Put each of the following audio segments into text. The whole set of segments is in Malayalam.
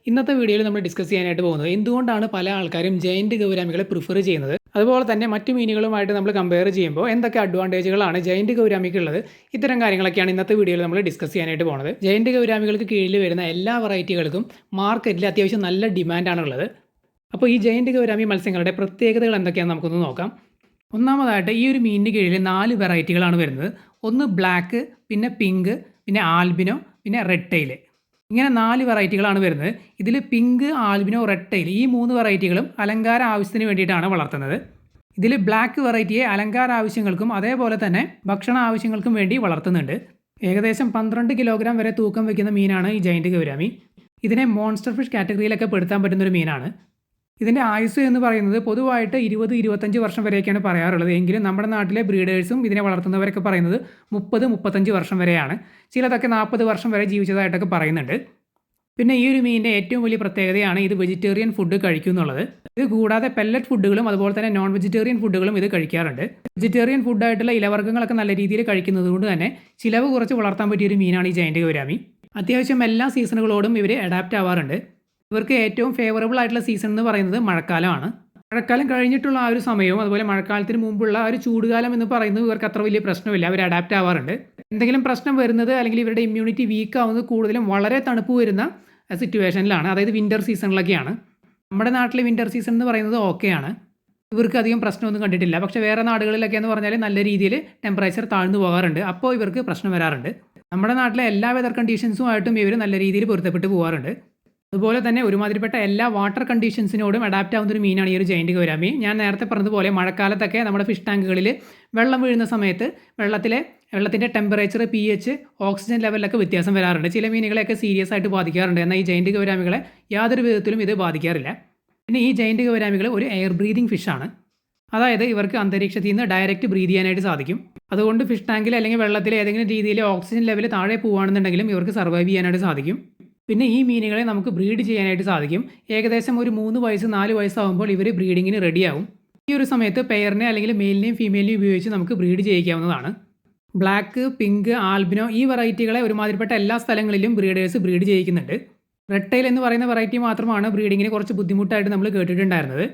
ഇന്നത്തെ വീഡിയോയിൽ നമ്മൾ ഡിസ്കസ് ചെയ്യാനായിട്ട് പോകുന്നത് എന്തുകൊണ്ടാണ് പല ആൾക്കാരും ജയന്റ് ഗൗരാമികളെ പ്രിഫർ ചെയ്യുന്നത്, അതുപോലെ തന്നെ മറ്റു മീനുകളുമായിട്ട് നമ്മൾ കമ്പയർ ചെയ്യുമ്പോൾ എന്തൊക്കെ അഡ്വാൻറ്റേജുകളാണ് ജയന്റ് ഗൗരാമിക്ക് ഉള്ളത്. ഇത്തരം കാര്യങ്ങളൊക്കെയാണ് ഇന്നത്തെ വീഡിയോയിൽ നമ്മൾ ഡിസ്കസ് ചെയ്യാനായിട്ട് പോകുന്നത്. ജയന്റ് ഗൗരാമികൾക്ക് കീഴിൽ വരുന്ന എല്ലാ വെറൈറ്റികൾക്കും മാർക്കറ്റിൽ അത്യാവശ്യം നല്ല ഡിമാൻഡാണുള്ളത്. അപ്പോൾ ഈ ജയന്റ് ഗൗരാമി മത്സ്യങ്ങളുടെ പ്രത്യേകതകൾ എന്തൊക്കെയാണെന്ന് നമുക്കൊന്ന് നോക്കാം. ഒന്നാമതായിട്ട് ഈ ഒരു മീനിന് കീഴിൽ 4 വെറൈറ്റികളാണ് വരുന്നത്. ഒന്ന് ബ്ലാക്ക്, പിന്നെ പിങ്ക്, പിന്നെ ആൽബിനോ, പിന്നെ റെഡ് ടെയിൽ. ഇങ്ങനെ 4 വെറൈറ്റികളാണ് വരുന്നത്. ഇതിൽ പിങ്ക്, ആൽബിനോ, റെഡ് ടെയിൽ ഈ 3 വെറൈറ്റികളും അലങ്കാര ആവശ്യത്തിന് വേണ്ടിയിട്ടാണ് വളർത്തുന്നത്. ഇതിൽ ബ്ലാക്ക് വെറൈറ്റിയെ അലങ്കാര ആവശ്യങ്ങൾക്കും അതേപോലെ തന്നെ ഭക്ഷണ ആവശ്യങ്ങൾക്കും വേണ്ടി വളർത്തുന്നുണ്ട്. ഏകദേശം 12 കിലോഗ്രാം വരെ തൂക്കം വയ്ക്കുന്ന മീനാണ് ഈ ജയന്റ് ഗൗരാമി. ഇതിനെ മോൺസ്റ്റർ ഫിഷ് കാറ്റഗറിയിലൊക്കെ പെടുത്താൻ പറ്റുന്നൊരു മീനാണ്. ഇതിൻ്റെ ആയുസ് എന്ന് പറയുന്നത് പൊതുവായിട്ട് 20-25 വർഷം വരെയൊക്കെയാണ് പറയാറുള്ളത്. എങ്കിലും നമ്മുടെ നാട്ടിലെ ബ്രീഡേഴ്സും ഇതിനെ വളർത്തുന്നവരൊക്കെ പറയുന്നത് 30-35 വർഷം വരെയാണ്. ചിലതൊക്കെ 40 വർഷം വരെ ജീവിച്ചതായിട്ടൊക്കെ പറയുന്നുണ്ട്. പിന്നെ ഈ ഒരു മീനിൻ്റെ ഏറ്റവും വലിയ പ്രത്യേകതയാണ് ഇത് വെജിറ്റേറിയൻ ഫുഡ് കഴിക്കും എന്നുള്ളത്. ഇത് കൂടാതെ പെല്ലറ്റ് ഫുഡുകളും അതുപോലെ തന്നെ നോൺ വെജിറ്റേറിയൻ ഫുഡുകളും ഇത് കഴിക്കാറുണ്ട്. വെജിറ്റേറിയൻ ഫുഡായിട്ടുള്ള ഇലവർഗ്ഗങ്ങളൊക്കെ നല്ല രീതിയിൽ കഴിക്കുന്നത് കൊണ്ട് തന്നെ ചിലവ് കുറച്ച് വളർത്താൻ പറ്റിയൊരു മീനാണ് ഈ ജയന്റ് ഗൗരാമി. അത്യാവശ്യം എല്ലാ സീസണുകളോടും ഇവർ അഡാപ്റ്റ് ആവാറുണ്ട്. ഇവർക്ക് ഏറ്റവും ഫേവറബിൾ ആയിട്ടുള്ള സീസൺ എന്ന് പറയുന്നത് മഴക്കാലമാണ്. മഴക്കാലം കഴിഞ്ഞിട്ടുള്ള ആ ഒരു സമയവും അതുപോലെ മഴക്കാലത്തിന് മുമ്പുള്ള ആ ഒരു ചൂടുകാലം എന്ന് പറയുന്നത് ഇവർക്ക് അത്ര വലിയ പ്രശ്നമില്ല, അവർ അഡാപ്റ്റ് ആവാറുണ്ട്. എന്തെങ്കിലും പ്രശ്നം വരുന്നത് അല്ലെങ്കിൽ ഇവരുടെ ഇമ്മ്യൂണിറ്റി വീക്ക് ആവുന്നത് കൂടുതലും വളരെ തണുപ്പ് വരുന്ന സിറ്റുവേഷനിലാണ്, അതായത് വിൻ്റർ സീസണിലൊക്കെയാണ്. നമ്മുടെ നാട്ടിലെ വിൻ്റർ സീസൺ എന്ന് പറയുന്നത് ഓക്കെയാണ്, ഇവർക്ക് അധികം പ്രശ്നമൊന്നും കണ്ടിട്ടില്ല. പക്ഷേ വേറെ നാടുകളിലൊക്കെ എന്ന് പറഞ്ഞാൽ നല്ല രീതിയിൽ ടെമ്പറേച്ചർ താഴ്ന്നു പോകാറുണ്ട്, അപ്പോൾ ഇവർക്ക് പ്രശ്നം വരാറുണ്ട്. നമ്മുടെ നാട്ടിലെ എല്ലാ വെതർ കണ്ടീഷൻസുമായിട്ടും ഇവർ നല്ല രീതിയിൽ പൊരുത്തപ്പെട്ട് പോകാറുണ്ട്. അതുപോലെ തന്നെ ഒരുമാതിരിപ്പെട്ട എല്ലാ വാട്ടർ കണ്ടീഷൻസിനോടും അഡാപ്റ്റ് ആവുന്ന ഒരു മീനാണ് ഈ ഒരു ജയന്റ് ഗൗരാമി. ഞാൻ നേരത്തെ പറഞ്ഞതുപോലെ മഴക്കാലത്തൊക്കെ നമ്മുടെ ഫിഷ് ടാങ്കുകളിൽ വെള്ളം വീഴുന്ന സമയത്ത് വെള്ളത്തിൻ്റെ ടെമ്പറേച്ചർ, pH, ഓക്സിജൻ ലെവലിലൊക്കെ വ്യത്യാസം വരാറുണ്ട്. ചില മീനുകളെയൊക്കെ സീരിയസ് ആയിട്ട് ബാധിക്കാറുണ്ട്. എന്നാൽ ഈ ജയന്റ് ഗൗരാമികളെ യാതൊരു വിധത്തിലും ഇത് ബാധിക്കാറില്ല. പിന്നെ ഈ ജയന്റ് ഗൗരാമികൾ ഒരു എയർ ബ്രീതിങ് ഫിഷാണ്. അതായത് ഇവർക്ക് അന്തരീക്ഷത്തിൽ നിന്ന് ഡയറക്റ്റ് ബ്രീത് ചെയ്യാനായിട്ട് സാധിക്കും. അതുകൊണ്ട് ഫിഷ് ടാങ്കിൽ അല്ലെങ്കിൽ വെള്ളത്തിൽ ഏതെങ്കിലും രീതിയിൽ ഓക്സിജൻ ലെവൽ താഴെ പോകുകയാണെന്നുണ്ടെങ്കിലും ഇവർക്ക് സർവൈവ് ചെയ്യാനായിട്ട് സാധിക്കും. പിന്നെ ഈ മീനുകളെ നമുക്ക് ബ്രീഡ് ചെയ്യാനായിട്ട് സാധിക്കും. ഏകദേശം ഒരു 3 വയസ്സ് 4 വയസ്സാകുമ്പോൾ ഇവർ ബ്രീഡിങ്ങിന് റെഡിയാവും. ഈ ഒരു സമയത്ത് പെയറിനെ അല്ലെങ്കിൽ മെയിലിനെയും ഫീമെയിലിനെയും ഉപയോഗിച്ച് നമുക്ക് ബ്രീഡ് ചെയ്യിക്കാവുന്നതാണ്. ബ്ലാക്ക്, പിങ്ക്, ആൽബിനോ ഈ വെറൈറ്റികളെ ഒരുമാതിരിപ്പെട്ട എല്ലാ സ്ഥലങ്ങളിലും ബ്രീഡേഴ്സ് ബ്രീഡ് ചെയ്യിക്കുന്നുണ്ട്. റെഡ് ടെയിൽ എന്ന് പറയുന്ന വെറൈറ്റി മാത്രമാണ് ബ്രീഡിങ്ങിന് കുറച്ച് ബുദ്ധിമുട്ടായിട്ട് നമ്മൾ കേട്ടിട്ടുണ്ടായിരുന്നത്.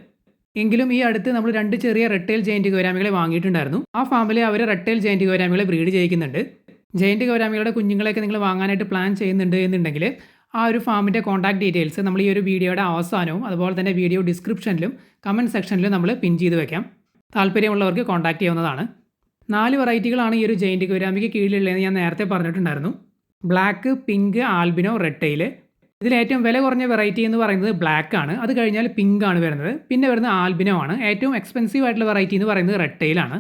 എങ്കിലും ഈ അടുത്ത് നമ്മൾ 2 ചെറിയ റെഡ് ടെയിൽ ജയന്റ് ഗൗരാമികളെ വാങ്ങിയിട്ടുണ്ടായിരുന്നു. ആ ഫാമിൽ അവർ റെഡ് ടെയിൽ ജയന്റ് ഗൗരാമികളെ ബ്രീഡ് ചെയ്യിക്കുന്നുണ്ട്. ജയന്റ് ഗൗരാമികളുടെ കുഞ്ഞുങ്ങളെയൊക്കെ നിങ്ങൾ വാങ്ങാനായിട്ട് പ്ലാൻ ചെയ്യുന്നുണ്ട് എന്നുണ്ടെങ്കിൽ ആ ഒരു ഫാമിൻ്റെ കോൺടാക്ട് ഡീറ്റെയിൽസ് നമ്മൾ ഈ ഒരു വീഡിയോയുടെ അവസാനവും അതുപോലെ തന്നെ വീഡിയോ ഡിസ്ക്രിപ്ഷനിലും കമൻറ്റ് സെക്ഷനിലും നമ്മൾ പിൻ ചെയ്ത് വെക്കാം. താല്പര്യമുള്ളവർക്ക് കോൺടാക്ട് ചെയ്യാവുന്നതാണ്. 4 വെറൈറ്റികളാണ് ഈ ഒരു ജയന്റ് ഗൗരാമിക്ക് കീഴിലുള്ളതെന്ന് ഞാൻ നേരത്തെ പറഞ്ഞിട്ടുണ്ടായിരുന്നു. Black, pink, albino, red tail. ഇതിൽ ഏറ്റവും വില കുറഞ്ഞ വെറൈറ്റി എന്ന് പറയുന്നത് ബ്ലാക്ക് ആണ്. അത് കഴിഞ്ഞാൽ പിങ്ക് ആണ് വരുന്നത്. പിന്നെ വരുന്നത് ആൽബിനോ ആണ്. ഏറ്റവും എക്സ്പെൻസീവ് ആയിട്ടുള്ള വെറൈറ്റി എന്ന് പറയുന്നത് റെഡ് ടെയിൽ ആണ്.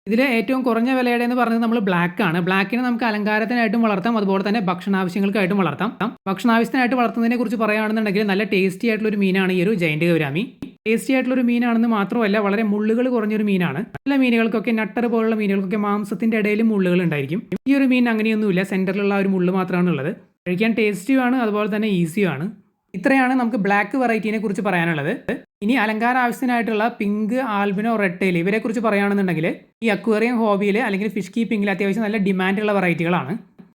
ഇതിൽ ഏറ്റവും കുറഞ്ഞ വിലയുടെ എന്ന് പറയുന്നത് നമ്മൾ ബ്ലാക്ക് ആണ്. ബ്ലാക്കിനെ നമുക്ക് അലങ്കാരത്തിനായിട്ടും വളർത്താം, അതുപോലെ തന്നെ ഭക്ഷണാവശ്യങ്ങൾക്കായിട്ടും വളർത്താം. ഭക്ഷണാവശ്യത്തിനായിട്ട് വളർത്തുന്നതിനെ കുറിച്ച് പറയുകയാണെന്നുണ്ടെങ്കിൽ നല്ല ടേസ്റ്റി ആയിട്ടുള്ള ഒരു മീനാണ് ഈ ഒരു ജയന്റ് ഗൗരാമി. ടേസ്റ്റി ആയിട്ടുള്ള ഒരു മീനാണെന്ന് മാത്രമല്ല വളരെ മുള്ളുകൾ കുറഞ്ഞൊരു മീനാണ്. ചില മീനുകൾക്കൊക്കെ നട്ടർ പോലുള്ള മീനുകൾക്കൊക്കെ മാംസത്തിൻ്റെ ഇടയിൽ മുള്ളുകൾ ഉണ്ടായിരിക്കും. ഈ ഒരു മീൻ അങ്ങനെയൊന്നുമില്ല, സെൻറ്ററിലുള്ള ഒരു മുള്ളു മാത്രമാണ് ഉള്ളത്. കഴിക്കാൻ ടേസ്റ്റിയുമാണ് അതുപോലെ തന്നെ ഈസിയുമാണ്. ഇത്രയാണ് നമുക്ക് ബ്ലാക്ക് വെറൈറ്റീനെ കുറിച്ച് പറയാനുള്ളത്. ഇനി അലങ്കാര ആവശ്യത്തിനായിട്ടുള്ള പിങ്ക്, ആൽബിനോ, റെഡ് ടെയിൽ ഇവരെക്കുറിച്ച് പറയുകയാണെന്നുണ്ടെങ്കിൽ ഈ അക്വേറിയം ഹോബിയിൽ അല്ലെങ്കിൽ ഫിഷ് കീപ്പിങ്ങിൽ അത്യാവശ്യം നല്ല ഡിമാൻഡുള്ള വെറൈറ്റികളാണ്.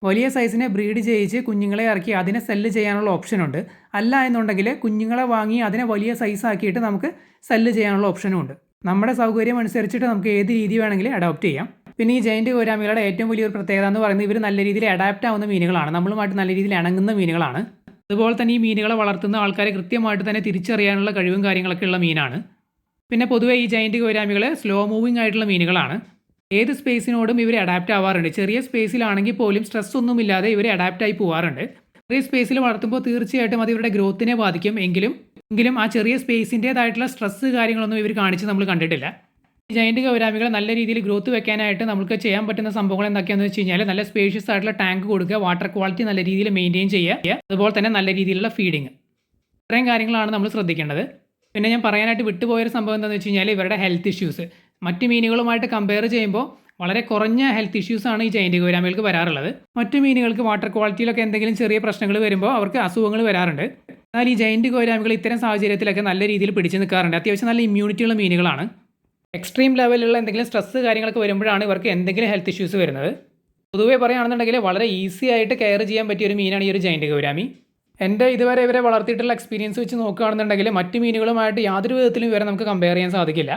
വലിയ സൈസിനെ ബ്രീഡ് ചെയ്യിച്ച് കുഞ്ഞുങ്ങളെ ഇറക്കി അതിനെ സെല്ല് ചെയ്യാനുള്ള ഓപ്ഷനുണ്ട്. അല്ല എന്നുണ്ടെങ്കിൽ കുഞ്ഞുങ്ങളെ വാങ്ങി അതിനെ വലിയ സൈസ് ആക്കിയിട്ട് നമുക്ക് സെല്ല് ചെയ്യാനുള്ള ഓപ്ഷനും ഉണ്ട്. നമ്മുടെ സൗകര്യം അനുസരിച്ചിട്ട് നമുക്ക് ഏത് രീതി വേണമെങ്കിലും അഡോപ്റ്റ് ചെയ്യാം. പിന്നെ ഈ ജയന്റ് ഗൗരാമികളുടെ ഏറ്റവും വലിയൊരു പ്രത്യേകത എന്ന് പറയുന്നത് ഇവർ നല്ല രീതിയിൽ അഡാപ്റ്റ് ആവുന്ന മീനുകളാണ്, നമ്മളുമായിട്ട് നല്ല രീതിയിൽ ഇണങ്ങുന്ന മീനുകളാണ്. അതുപോലെ തന്നെ ഈ മീനുകളെ വളർത്തുന്ന ആൾക്കാരെ കൃത്യമായിട്ട് തന്നെ തിരിച്ചറിയാനുള്ള കഴിവും കാര്യങ്ങളൊക്കെ ഉള്ള മീനാണ്. പിന്നെ പൊതുവേ ഈ ജയന്റ് ഗൗരാമികൾ സ്ലോ മൂവിങ് ആയിട്ടുള്ള മീനുകളാണ്. ഏത് സ്പേസിനോടും ഇവർ അഡാപ്റ്റ് ആവാറുണ്ട്. ചെറിയ സ്പേസിലാണെങ്കിൽ പോലും സ്ട്രെസ് ഒന്നുമില്ലാതെ ഇവർ അഡാപ്റ്റ് ആയി പോകാറുണ്ട്. ചെറിയ സ്പേസിൽ വളർത്തുമ്പോൾ തീർച്ചയായിട്ടും അത് ഇവരുടെ ഗ്രോത്തിനെ ബാധിക്കും. എങ്കിലും ആ ചെറിയ സ്പേസിൻ്റേതായിട്ടുള്ള സ്ട്രെസ് കാര്യങ്ങളൊന്നും ഇവർ കാണിച്ച് നമ്മൾ കണ്ടിട്ടില്ല. ജയന്റ് ഗൗരാമികൾ നല്ല രീതിയിൽ ഗ്രോത്ത് വെക്കാനായിട്ട് നമുക്ക് ചെയ്യാൻ പറ്റുന്ന സംഭവങ്ങൾ എന്തൊക്കെയാണെന്ന് വെച്ച് കഴിഞ്ഞാൽ നല്ല സ്പേഷ്യസ് ആയിട്ടുള്ള ടാങ്ക് കൊടുക്കുക, വാട്ടർ ക്വാളിറ്റി നല്ല രീതിയിൽ മെയിൻറ്റെയിൻ ചെയ്യുക, അതുപോലെ തന്നെ നല്ല രീതിയിലുള്ള ഫീഡിങ്. ഇത്രയും കാര്യങ്ങളാണ് നമ്മൾ ശ്രദ്ധിക്കേണ്ടത്. പിന്നെ ഞാൻ പറയാനായിട്ട് വിട്ടുപോയൊരു സംഭവം എന്താണെന്ന് വെച്ച് കഴിഞ്ഞാൽ ഇവരുടെ ഹെൽത്ത് ഇഷ്യൂസ്. മറ്റ് മീനുകളുമായിട്ട് കമ്പയർ ചെയ്യുമ്പോൾ വളരെ കുറഞ്ഞ ഹെൽത്ത് ഇഷ്യൂസാണ് ഈ ജയന്റ് ഗൗരാമികൾക്ക് വരാറുള്ളത്. മറ്റു മീനുകൾക്ക് വാട്ടർ ക്വാളിറ്റിയിലൊക്കെ എന്തെങ്കിലും ചെറിയ പ്രശ്നങ്ങൾ വരുമ്പോൾ അവർക്ക് അസുഖങ്ങൾ വരാറുണ്ട്. എന്നാൽ ഈ ജയന്റ് ഗൗരാമികൾ ഇത്തരം സാഹചര്യത്തിലൊക്കെ നല്ല രീതിയിൽ പിടിച്ചു നിൽക്കാറുണ്ട്. അത്യാവശ്യം നല്ല ഇമ്മ്യൂണിറ്റിയുള്ള മീനുകളാണ്. എക്സ്ട്രീം ലെവലിലുള്ള എന്തെങ്കിലും സ്ട്രെസ് കാര്യങ്ങളൊക്കെ വരുമ്പോഴാണ് ഇവർക്ക് എന്തെങ്കിലും ഹെൽത്ത് ഇഷ്യൂസ് വരുന്നത്. പൊതുവേ പറയുകയാണെന്നുണ്ടെങ്കിൽ വളരെ ഈസി ആയിട്ട് കെയർ ചെയ്യാൻ പറ്റിയ ഒരു മീനാണ് ഈ ഒരു ജയന്റ് ഗൗരാമി. എൻ്റെ ഇതുവരെ ഇവരെ വളർത്തിയിട്ടുള്ള എക്സ്പീരിയൻസ് വെച്ച് നോക്കുകയാണെന്നുണ്ടെങ്കിൽ മറ്റ് മീനുകളുമായിട്ട് യാതൊരു വിധത്തിലും ഇവരെ നമുക്ക് കമ്പയർ ചെയ്യാൻ സാധിക്കില്ല.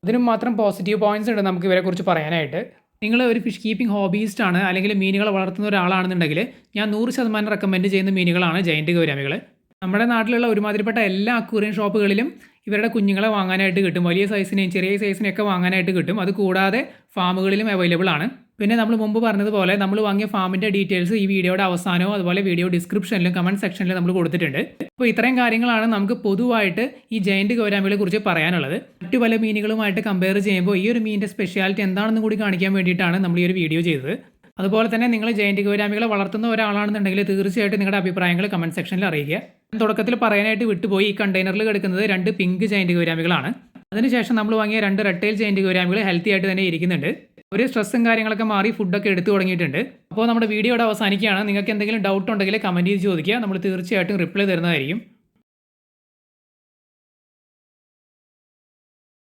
അതിനും മാത്രം പോസിറ്റീവ് പോയിന്റ്സ് ഉണ്ട് നമുക്ക് ഇവരെക്കുറിച്ച് പറയാനായിട്ട്. നിങ്ങൾ ഒരു ഫിഷ് കീപ്പിംഗ് ഹോബീസ്റ്റ് ആണ് അല്ലെങ്കിൽ മീനുകളെ വളർത്തുന്ന ഒരാളാണെന്നുണ്ടെങ്കിൽ ഞാൻ 100% റെക്കമെൻഡ് ചെയ്യുന്ന മീനുകളാണ് ജയൻറ്റ് ഗൗരാമികൾ. നമ്മുടെ നാട്ടിലുള്ള ഒരുമാതിരിപ്പെട്ട എല്ലാ അക്വേറിയം ഷോപ്പുകളിലും ഇവരുടെ കുഞ്ഞുങ്ങളെ വാങ്ങാനായിട്ട് കിട്ടും. വലിയ സൈസിനെയും ചെറിയ സൈസിനെയൊക്കെ വാങ്ങാനായിട്ട് കിട്ടും. അത് കൂടാതെ ഫാമുകളിലും അവൈലബിൾ ആണ്. പിന്നെ നമ്മൾ മുമ്പ് പറഞ്ഞതുപോലെ നമ്മൾ വാങ്ങിയ ഫാമിൻ്റെ ഡീറ്റെയിൽസ് ഈ വീഡിയോയുടെ അവസാനവും അതുപോലെ വീഡിയോ ഡിസ്ക്രിപ്ഷനിലും കമൻറ്റ് സെക്ഷനിലും നമ്മൾ കൊടുത്തിട്ടുണ്ട്. അപ്പോൾ ഇത്രയും കാര്യങ്ങളാണ് നമുക്ക് പൊതുവായിട്ട് ഈ ജയൻറ്റ് ഗൗരാമികളെ കുറിച്ച് പറയാനുള്ളത്. മറ്റു പല മീനുകളുമായിട്ട് കമ്പയർ ചെയ്യുമ്പോൾ ഈ ഒരു മീനിൻ്റെ സ്പെഷ്യാലിറ്റി എന്താണെന്ന് കൂടി കാണിക്കാൻ വേണ്ടിയിട്ടാണ് നമ്മൾ ഈ ഒരു വീഡിയോ ചെയ്തത്. അതുപോലെ തന്നെ നിങ്ങൾ ജയൻറ്റ് ഗൗരാമികളെ വളർത്തുന്ന ഒരാളാണെന്നുണ്ടെങ്കിൽ തീർച്ചയായിട്ടും നിങ്ങളുടെ അഭിപ്രായങ്ങൾ കമൻറ്റ് സെക്ഷനിൽ അറിയിക്കുക. തുടക്കത്തിൽ പറയാനായിട്ട് വിട്ടുപോയി, ഈ കണ്ടെയ്നറിൽ കിടക്കുന്നത് 2 പിങ്ക് ജയൻറ്റ് ഗൗരാമികളാണ്. അതിനുശേഷം നമ്മൾ വാങ്ങിയ 2 റെഡ് ടെയിൽ ജയൻറ്റ് ഗൗരാമികൾ ഹെൽത്തി ആയിട്ട് തന്നെ ഇരിക്കുന്നുണ്ട്. ഒരു സ്ട്രെസ്സും കാര്യങ്ങളൊക്കെ മാറി ഫുഡൊക്കെ എടുത്തു തുടങ്ങിയിട്ടുണ്ട്. അപ്പോൾ നമ്മുടെ വീഡിയോയുടെ അവസാനിക്കുകയാണ്. നിങ്ങൾക്ക് എന്തെങ്കിലും ഡൗട്ട് ഉണ്ടെങ്കിൽ കമൻറ്റ് ചെയ്ത് ചോദിക്കുക. നമ്മൾ തീർച്ചയായിട്ടും റിപ്ലൈ തരുന്നതായിരിക്കും.